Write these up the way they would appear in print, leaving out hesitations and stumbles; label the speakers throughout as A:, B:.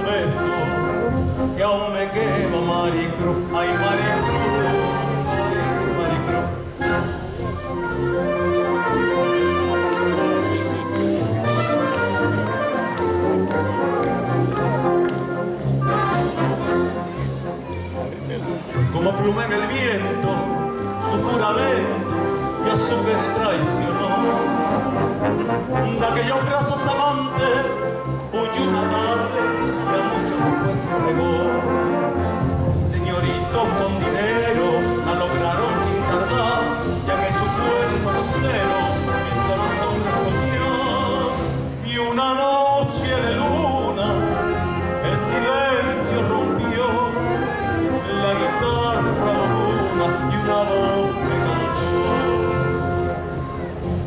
A: beso, que aún me quema Maricruz, ay Maricruz, ay Maricruz. Como pluma en el viento, su juramento que a su vez traicionó. De aquellos brazos amantes huyó una tarde y a muchos después se regó. Señoritos con dinero la lograron sin tardar, ya que su cuerpo hechicero hizo los hombres soñar. Y una noche de luna el silencio rompió, la guitarra madura y una voz me cantó.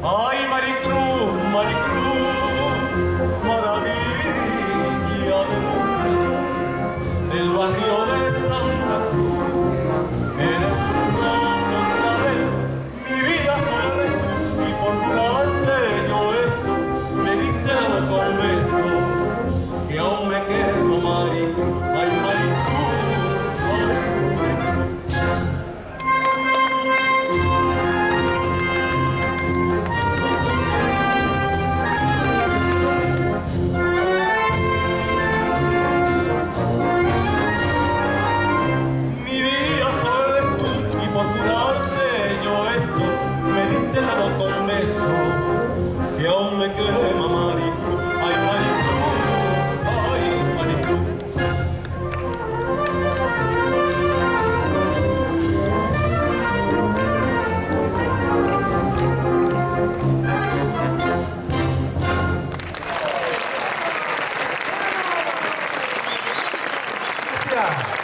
A: Ay Maricruz, Maricruz, maravilla de mujer del barrio de Santa Cruz, eres un gran clavel, mi vida solo eres tú, y por jurarte yo esto, me diste la boca un beso, que aún me quedo Maricruz, ay Maricruz, ay Maricruz. Que aún me quema Maricruz, ay Maricruz, ay Maricruz.
B: Gracias.